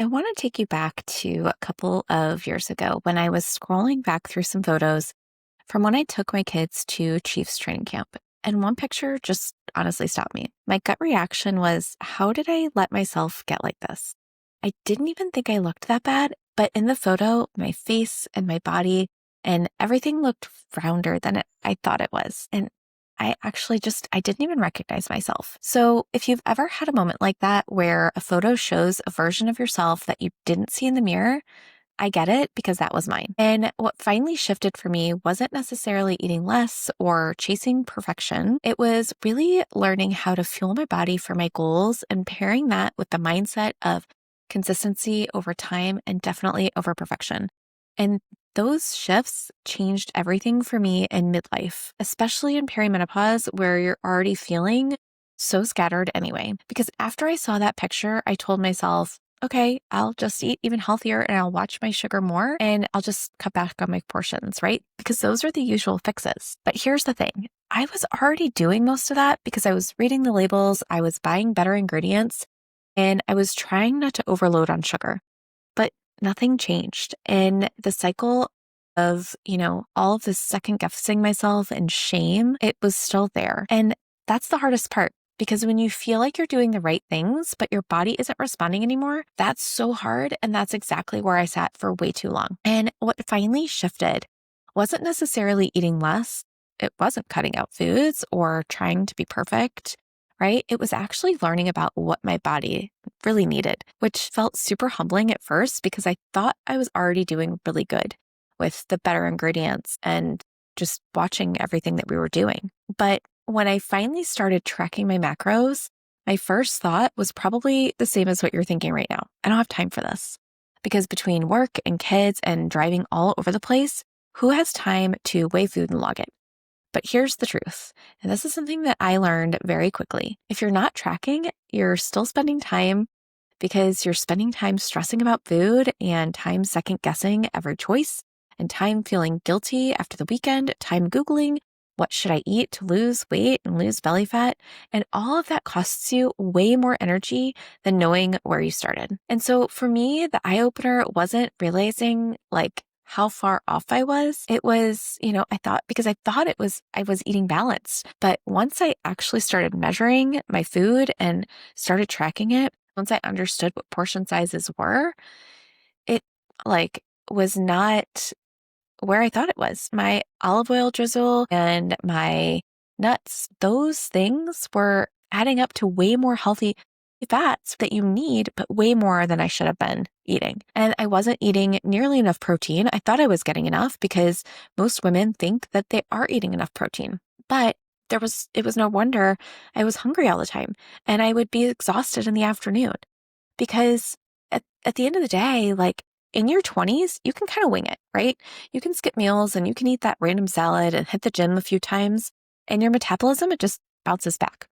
I want to take you back to a couple of years ago when I was scrolling back through some photos from when I took my kids to Chiefs training camp. And one picture just honestly stopped me. My gut reaction was, how did I let myself get like this? I didn't even think I looked that bad, but in the photo, my face and my body and everything looked rounder than I thought it was. And I didn't even recognize myself. So if you've ever had a moment like that where a photo shows a version of yourself that you didn't see in the mirror, I get it because that was mine. And what finally shifted for me wasn't necessarily eating less or chasing perfection. It was really learning how to fuel my body for my goals and pairing that with the mindset of consistency over time and definitely over perfection. And those shifts changed everything for me in midlife, especially in perimenopause where you're already feeling so scattered anyway. Because after I saw that picture, I told myself, okay, I'll just eat even healthier and I'll watch my sugar more and I'll just cut back on my portions, right? Because those are the usual fixes. But here's the thing. I was already doing most of that because I was reading the labels, I was buying better ingredients, and I was trying not to overload on sugar. But nothing changed. And the cycle of, all of this second guessing myself and shame, it was still there. And that's the hardest part. Because when you feel like you're doing the right things, but your body isn't responding anymore, that's so hard. And that's exactly where I sat for way too long. And what finally shifted wasn't necessarily eating less. It wasn't cutting out foods or trying to be perfect, right? It was actually learning about what my body really needed, which felt super humbling at first because I thought I was already doing really good with the better ingredients and just watching everything that we were doing. But when I finally started tracking my macros, my first thought was probably the same as what you're thinking right now. I don't have time for this. Because between work and kids and driving all over the place, who has time to weigh food and log it? But here's the truth, and this is something that I learned very quickly. If you're not tracking, you're still spending time because you're spending time stressing about food and time second guessing every choice and time feeling guilty after the weekend, time Googling, what should I eat to lose weight and lose belly fat? And all of that costs you way more energy than knowing where you started. And so for me, the eye opener wasn't realizing how far off I was. It was, I thought I was eating balanced. But once I actually started measuring my food and started tracking it, once I understood what portion sizes were, it was not where I thought it was. My olive oil drizzle and my nuts, those things were adding up to way more healthy fats that you need, but way more than I should have been eating. And I wasn't eating nearly enough protein. I thought I was getting enough because most women think that they are eating enough protein. But it was no wonder I was hungry all the time and I would be exhausted in the afternoon because at the end of the day, in your 20s, you can kind of wing it, right? You can skip meals and you can eat that random salad and hit the gym a few times and your metabolism, it just bounces back.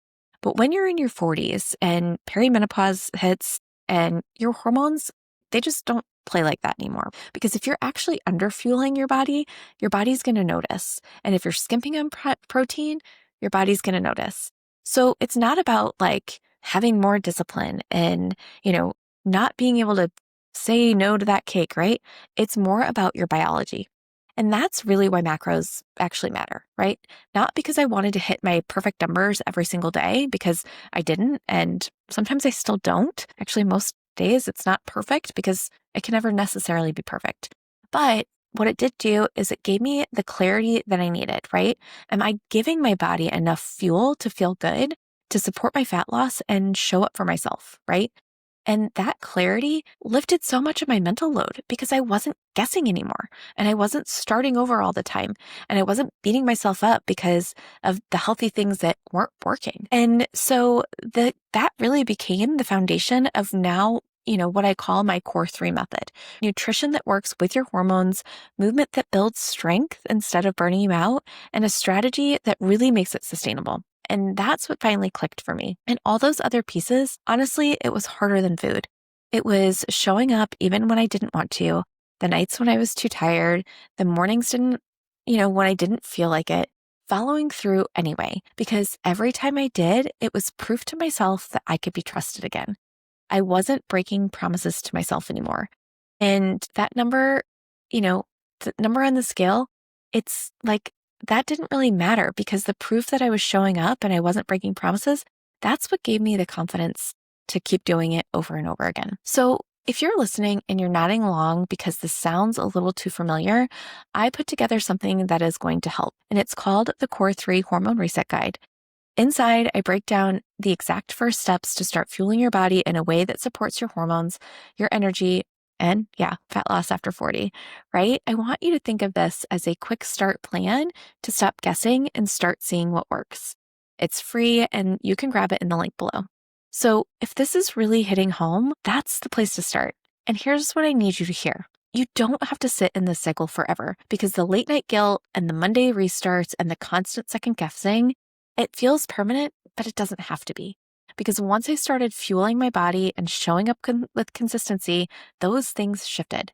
But when you're in your 40s and perimenopause hits and your hormones, they just don't play like that anymore. Because if you're actually underfueling your body's going to notice. And if you're skimping on protein, your body's going to notice. So it's not about having more discipline and, not being able to say no to that cake, right? It's more about your biology. And that's really why macros actually matter, right? Not because I wanted to hit my perfect numbers every single day, because I didn't. And sometimes I still don't. Actually, most days it's not perfect because it can never necessarily be perfect. But what it did do is it gave me the clarity that I needed, right? Am I giving my body enough fuel to feel good, to support my fat loss and show up for myself, right? And that clarity lifted so much of my mental load because I wasn't guessing anymore and I wasn't starting over all the time and I wasn't beating myself up because of the healthy things that weren't working. And so that really became the foundation of now, what I call my core 3 method. Nutrition that works with your hormones, movement that builds strength instead of burning you out, and a strategy that really makes it sustainable. And that's what finally clicked for me. And all those other pieces, honestly, it was harder than food. It was showing up even when I didn't want to, the nights when I was too tired, the mornings when I didn't feel like it, following through anyway, because every time I did, it was proof to myself that I could be trusted again. I wasn't breaking promises to myself anymore. And that number, the number on the scale, it's like that didn't really matter because the proof that I was showing up and I wasn't breaking promises, that's what gave me the confidence to keep doing it over and over again. So if you're listening and you're nodding along because this sounds a little too familiar, I put together something that is going to help, and it's called the Core 3 Hormone Reset Guide. Inside, I break down the exact first steps to start fueling your body in a way that supports your hormones, your energy, and fat loss after 40, right? I want you to think of this as a quick start plan to stop guessing and start seeing what works. It's free and you can grab it in the link below. So if this is really hitting home, that's the place to start. And here's what I need you to hear. You don't have to sit in this cycle forever because the late night guilt and the Monday restarts and the constant second guessing, it feels permanent, but it doesn't have to be. Because once I started fueling my body and showing up with consistency, those things shifted.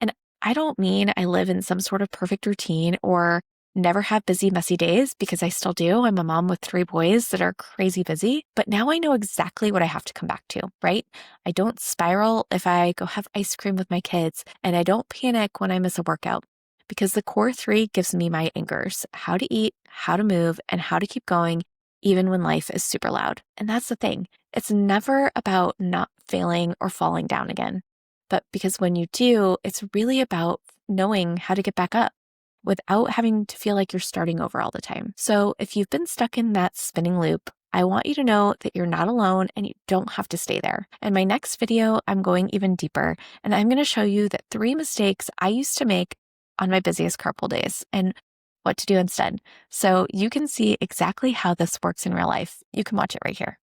And I don't mean I live in some sort of perfect routine or never have busy, messy days, because I still do. I'm a mom with 3 boys that are crazy busy, but now I know exactly what I have to come back to, right? I don't spiral if I go have ice cream with my kids, and I don't panic when I miss a workout, because the Core 3 gives me my anchors: how to eat, how to move, and how to keep going even when life is super loud. And that's the thing. It's never about not failing or falling down again. But because when you do, it's really about knowing how to get back up without having to feel like you're starting over all the time. So if you've been stuck in that spinning loop, I want you to know that you're not alone and you don't have to stay there. In my next video, I'm going even deeper, and I'm going to show you that 3 mistakes I used to make on my busiest carpool days and what to do instead. So you can see exactly how this works in real life. You can watch it right here.